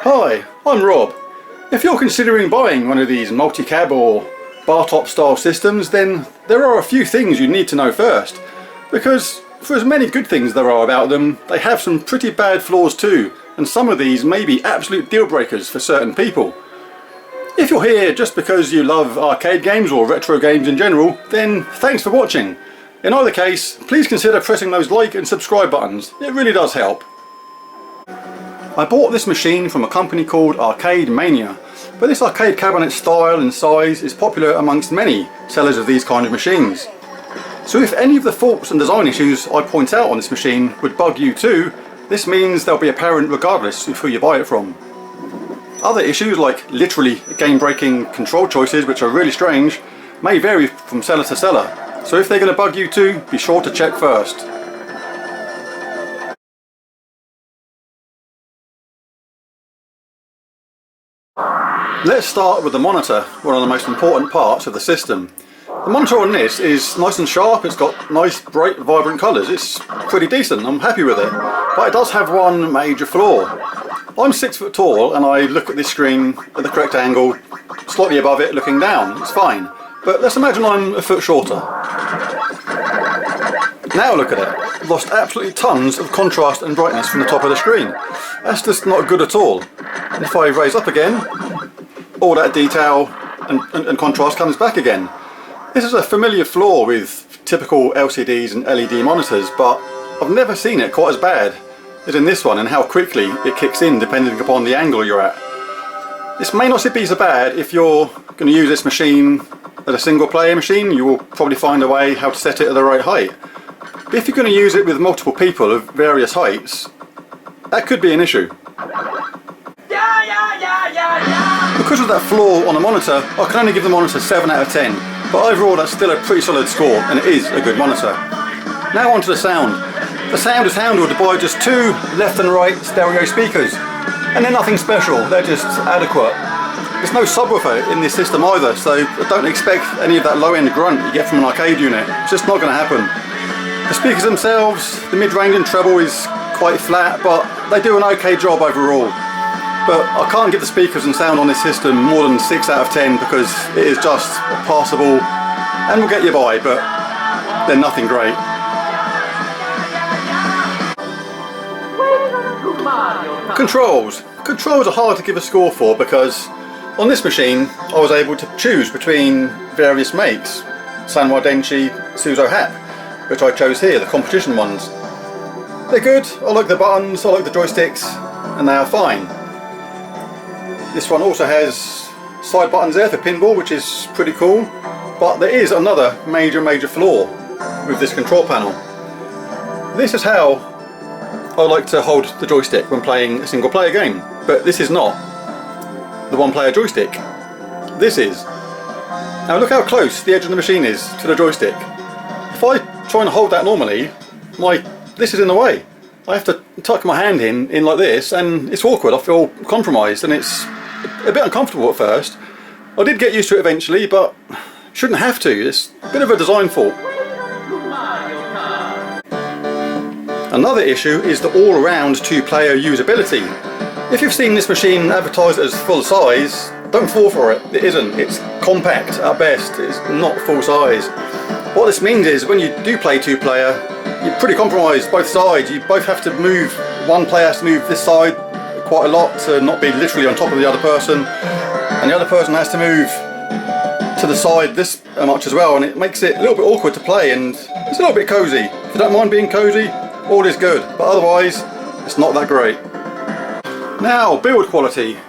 Hi, I'm Rob. If you're considering buying one of these multi-cab or bar top style systems, then there are a few things you need to know first, because for as many good things there are about them, they have some pretty bad flaws too, and some of these may be absolute deal breakers for certain people. If you're here just because you love arcade games or retro games in general, then thanks for watching. In either case, please consider pressing those like and subscribe buttons, it really does help. I bought this machine from a company called Arcade Mania, but this arcade cabinet style and size is popular amongst many sellers of these kind of machines. So if any of the faults and design issues I point out on this machine would bug you too, this means they'll be apparent regardless of who you buy it from. Other issues, like literally game-breaking control choices which are really strange, may vary from seller to seller, so if they're going to bug you too, be sure to check first. Let's start with the monitor, one of the most important parts of the system. The monitor on this is nice and sharp, it's got nice bright vibrant colours, it's pretty decent, I'm happy with it. But it does have one major flaw. I'm 6 foot tall and I look at this screen at the correct angle, slightly above it looking down, it's fine. But let's imagine I'm a foot shorter. Now look at it, lost absolutely tons of contrast and brightness from the top of the screen. That's just not good at all. And if I raise up again, all that detail and contrast comes back again. This is a familiar flaw with typical LCDs and LED monitors, but I've never seen it quite as bad as in this one, and how quickly it kicks in depending upon the angle you're at. This may not be so bad if you're going to use this machine as a single player machine. You will probably find a way how to set it at the right height. But if you're going to use it with multiple people of various heights, that could be an issue. Because of that flaw on the monitor, I can only give the monitor 7 out of 10, but overall that's still a pretty solid score, and it is a good monitor. Now onto the sound. The sound is handled by just 2 left and right stereo speakers, and they're nothing special, they're just adequate. There's no subwoofer in this system either, so don't expect any of that low-end grunt you get from an arcade unit. It's just not going to happen. The speakers themselves, the mid-range and treble is quite flat, but they do an okay job overall. But I can't give the speakers and sound on this system more than 6 out of 10 because it is just passable and will get you by, but they're nothing great. Controls. Controls are hard to give a score for because on this machine I was able to choose between various makes. Sanwa Denshi, Suzo Hap, which I chose here, the competition ones. They're good, I like the buttons, I like the joysticks, and they are fine. This one also has side buttons there for pinball, which is pretty cool, but there is another major flaw with this control panel. This is how I like to hold the joystick when playing a single player game, but this is not the one player joystick. This is. Now look how close the edge of the machine is to the joystick. If I try and hold that normally, this is in the way. I have to tuck my hand in like this, and it's awkward. I feel compromised and it's a bit uncomfortable at first. I did get used to it eventually, but shouldn't have to. It's a bit of a design fault. Another issue is the all-around 2-player usability. If you've seen this machine advertised as full size, don't fall for it. It isn't. It's compact at best. It's not full size. What this means is when you do play 2-player, you're pretty compromised both sides. You both have to move, one player has to move this side quite a lot to not be literally on top of the other person, and the other person has to move to the side this much as well, and it makes it a little bit awkward to play, and it's a little bit cozy. If you don't mind being cozy, all is good, but otherwise it's not that great. Now, build quality.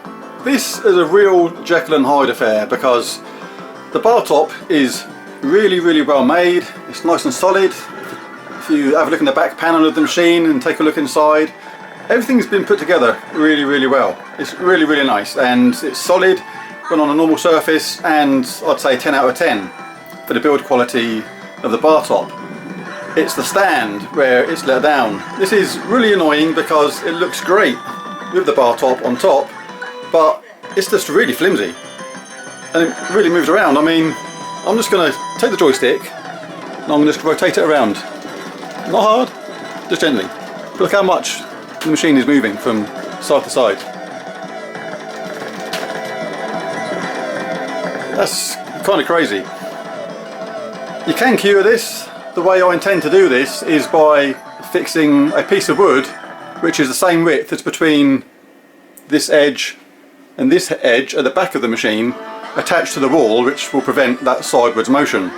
This is a real Jekyll and Hyde affair because the bar top is really well made. It's nice and solid. If you have a look in the back panel of the machine and take a look inside, everything's been put together really well. It's really nice, and it's solid when on a normal surface, and I'd say 10 out of 10 for the build quality of the bar top. It's the stand where it's let down. This is really annoying because it looks great with the bar top on top, but it's just really flimsy and it really moves around. I mean, I'm just going to take the joystick and I'm going to just rotate it around. Not hard, just gently. But look how much the machine is moving from side to side. That's kind of crazy. You can cure this. The way I intend to do this is by fixing a piece of wood which is the same width as between this edge and this edge at the back of the machine, attached to the wall, which will prevent that sideways motion.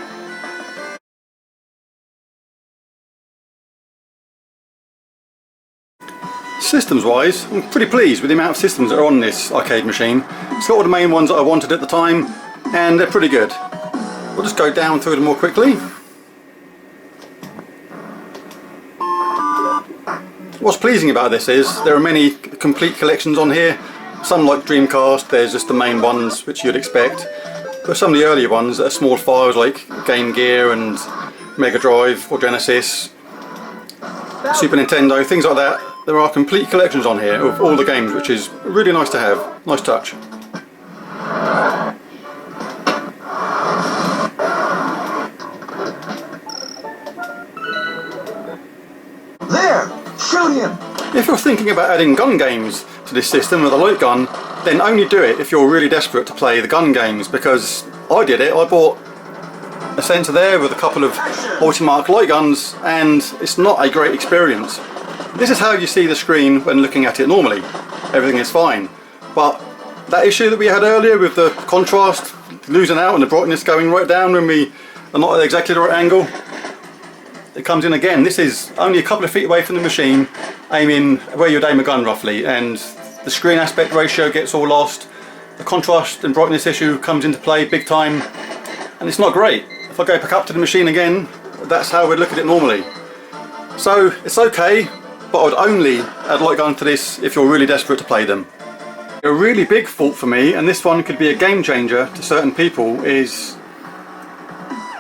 Systems wise, I'm pretty pleased with the amount of systems that are on this arcade machine. It's got all the main ones that I wanted at the time, and they're pretty good. We'll just go down through them more quickly. What's pleasing about this is there are many complete collections on here. Some like Dreamcast, there's just the main ones which you'd expect. But some of the earlier ones that are small files like Game Gear and Mega Drive or Genesis, Super Nintendo, things like that. There are complete collections on here of all the games, which is really nice to have. Nice touch. Shoot him! If you're thinking about adding gun games to this system with a light gun, then only do it if you're really desperate to play the gun games, because I did it. I bought a sensor there with a couple of multi-mark light guns, and it's not a great experience. This is how you see the screen when looking at it normally. Everything is fine. But that issue that we had earlier with the contrast losing out and the brightness going right down when we are not at exactly the right angle, it comes in again. This is only a couple of feet away from the machine, aiming where you'd aim a gun roughly, and the screen aspect ratio gets all lost. The contrast and brightness issue comes into play big time, and it's not great. If I go back up to the machine again, that's how we'd look at it normally. So it's okay, but I would only add light gun to this if you're really desperate to play them. A really big fault for me, and this one could be a game changer to certain people, is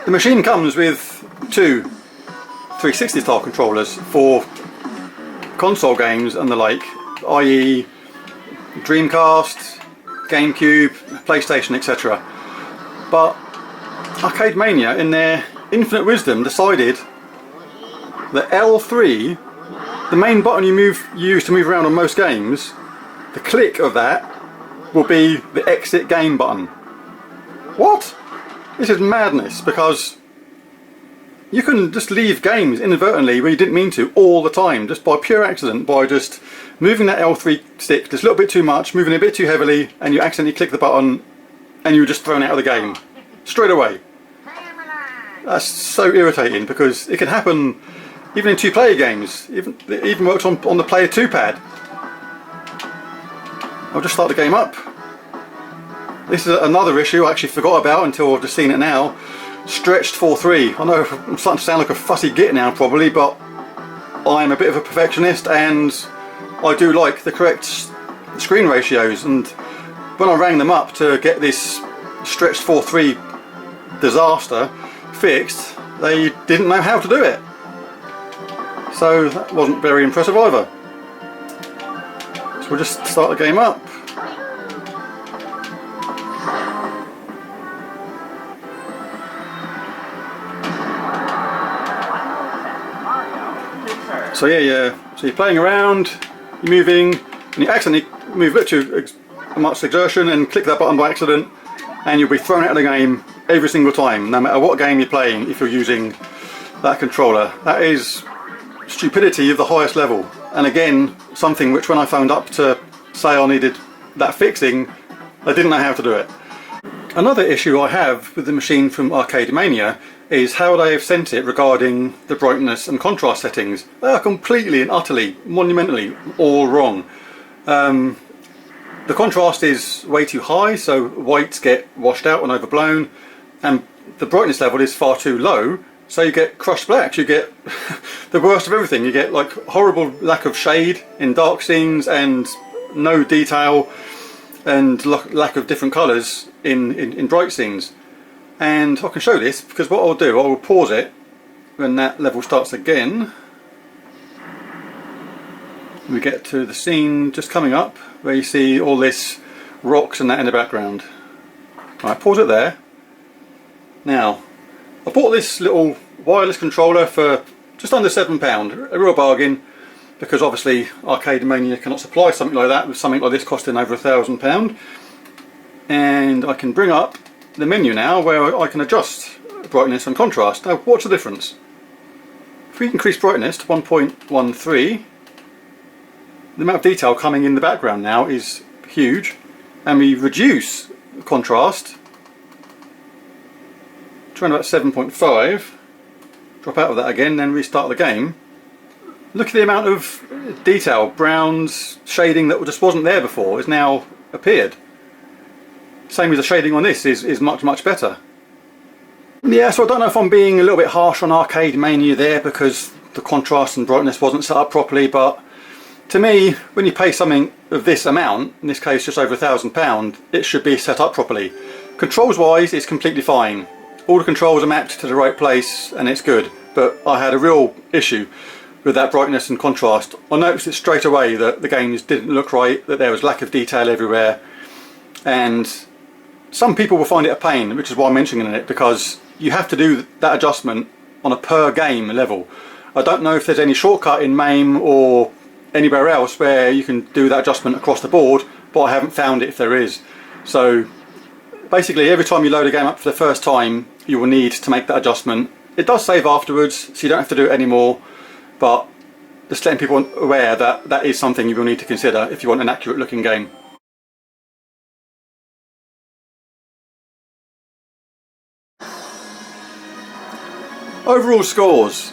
the machine comes with two 360 style controllers for console games and the like, i.e. Dreamcast, GameCube, PlayStation, etc. But Arcade Mania, in their infinite wisdom, decided that L3, the main button you use to move around on most games, the click of that will be the exit game button. What? This is madness, because you can just leave games inadvertently where you didn't mean to all the time, just by pure accident, by just moving that L3 stick just a little bit too much, moving it a bit too heavily, and you accidentally click the button and you're just thrown out of the game straight away. That's so irritating, because it can happen even in two-player games. It even works on the Player 2 pad. I'll just start the game up. This is another issue I actually forgot about until I've just seen it now. Stretched 4:3. I know I'm starting to sound like a fussy git now probably, but I'm a bit of a perfectionist and I do like the correct screen ratios, and when I rang them up to get this stretched 4:3 disaster fixed, they didn't know how to do it. So that wasn't very impressive either. So we'll just start the game up. So yeah, so you're playing around, you're moving, and you accidentally move a bit too much exertion and click that button by accident, and you'll be thrown out of the game every single time, no matter what game you're playing, if you're using that controller. That is stupidity of the highest level, and again, something which when I phoned up to say I needed that fixing, I didn't know how to do it. Another issue I have with the machine from Arcade Mania is how they have sent it regarding the brightness and contrast settings. They are completely and utterly, monumentally all wrong. The contrast is way too high, so whites get washed out and overblown, and the brightness level is far too low, so you get crushed blacks. You get the worst of everything. You get like horrible lack of shade in dark scenes and no detail and lack of different colours in bright scenes. And I can show this because what I'll do, I will pause it when that level starts again. We get to the scene just coming up where you see all this rocks and that in the background. Right, pause it there. Now, I bought this little wireless controller for just under £7, a real bargain, because obviously Arcade Mania cannot supply something like that, with something like this costing over £1,000. And I can bring up the menu now where I can adjust brightness and contrast. Now what's the difference? If we increase brightness to 1.13, the amount of detail coming in the background now is huge, and we reduce contrast to around about 7.5, drop out of that again, then restart the game. Look at the amount of detail, browns, shading that just wasn't there before has now appeared. Same as the shading on this is much better. Yeah, so I don't know if I'm being a little bit harsh on Arcade Mania there because the contrast and brightness wasn't set up properly, but to me, when you pay something of this amount, in this case just over £1,000, it should be set up properly. Controls wise, it's completely fine. All the controls are mapped to the right place and it's good, but I had a real issue with that brightness and contrast. I noticed it straight away that the games didn't look right, that there was lack of detail everywhere, and some people will find it a pain, which is why I'm mentioning it, because you have to do that adjustment on a per game level. I don't know if there's any shortcut in MAME or anywhere else where you can do that adjustment across the board, but I haven't found it if there is. So basically every time you load a game up for the first time, you will need to make that adjustment. It does save afterwards, so you don't have to do it anymore, but just letting people aware that that is something you will need to consider if you want an accurate looking game. Overall scores.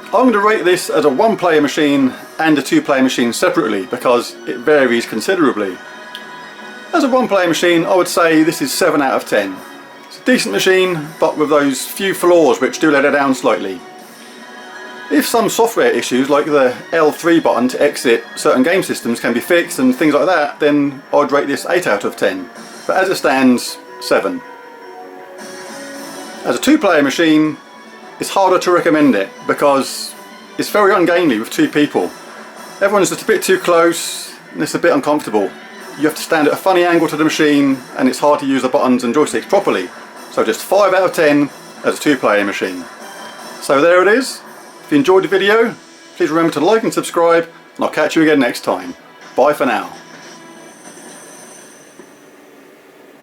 I'm going to rate this as a 1-player machine and a 2-player machine separately because it varies considerably. As a 1-player machine, I would say this is 7 out of 10. It's a decent machine, but with those few flaws which do let it down slightly. If some software issues like the L3 button to exit certain game systems can be fixed and things like that, then I'd rate this 8 out of 10. But as it stands, 7. As a 2-player machine, it's harder to recommend it because it's very ungainly with 2 people. Everyone's just a bit too close and it's a bit uncomfortable. You have to stand at a funny angle to the machine and it's hard to use the buttons and joysticks properly. So just 5 out of 10 as a 2-player machine. So there it is. If you enjoyed the video, please remember to like and subscribe, and I'll catch you again next time. Bye for now.